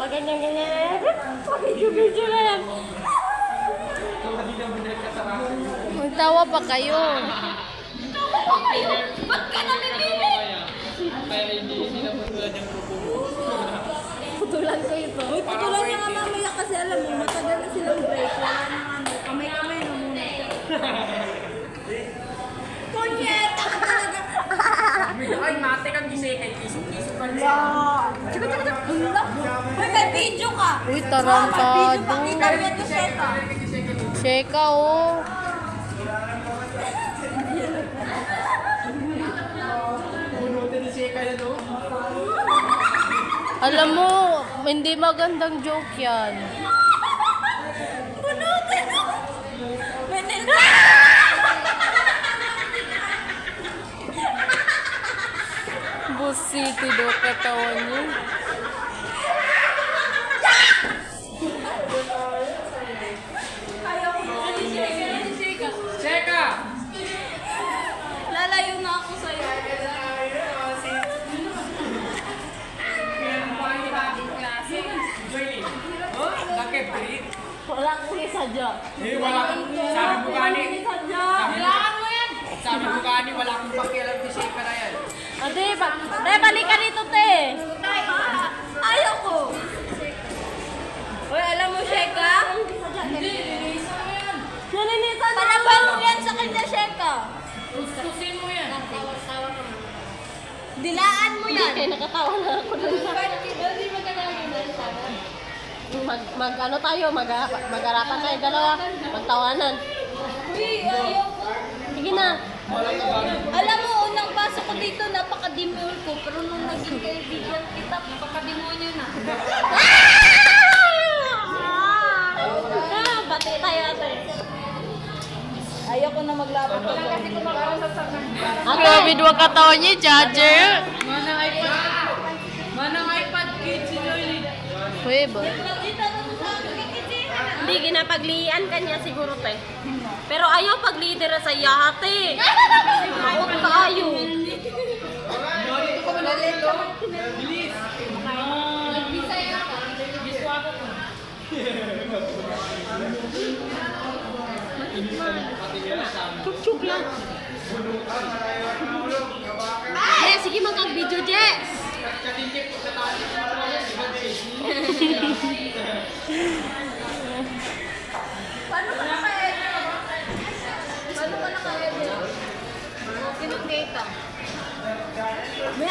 Ganyan. Pag-video na yan. Magtawa pa kayo. Ba't ka namimili? Kaya hindi sila putulan yung grupo mo. Putulan ko ito. Uy, putulan niya nga mamaya kasi alam mo, matagal na silang break. Wala na ano, kamay-kamay na muna. Punyeta ka talaga! Ay, mate kang giseke. Kisok-kisok ka niya. Uy, may video ka! Uy, tarantado. Pakita mo ito, Sheka. Sheka, oh. Bunutin ni Sheka yan, oh. Alam mo, hindi magandang joke yan. Bunutin mo! Boss City daw katawan niya. Ayaw ko si Sheka. Sheka! Lalayo na ako sa'yo. Oh, bakit, Brit? Wala kong isadya. Eh, wala kang... Sabi mo gani. Kailangan mo yan! Sabi mo gani, wala akong pakialam ni Sheka na yan. Ate, balik ka dito, te. Ayaw ko! Uy, alam mo, Sheka? Naninisan na Panaban mo yan sa kanya, Sheka! Gustusin mo yan. Dilaan mo yan! Kaya nakatawa na ako dun sa... ano tayo, mag-arapan tayo dalawa. Magtawanan. Uy, ayaw ko! Sige na. Alam mo, unang pasok ko dito, napaka-demure ko. Pero nung naging kaibigan kita, napaka-demonyo na. Bati tayo, ate. Ayaw ko na maglaban pa. Ang COVID wag katawan niya, charger. Manang iPad kids si Loli. Pwede. Hindi ginapaglian kanya siguro, te. Pero ayaw paglider sa yahate. Maot kayo. Bilis. Giswa ko. Chuk-chuk lang. Je, sige mag-video, Je. Katingkip ko sa taas. Paano ka naka-edit? Paano ka naka-edit? Kinukita. May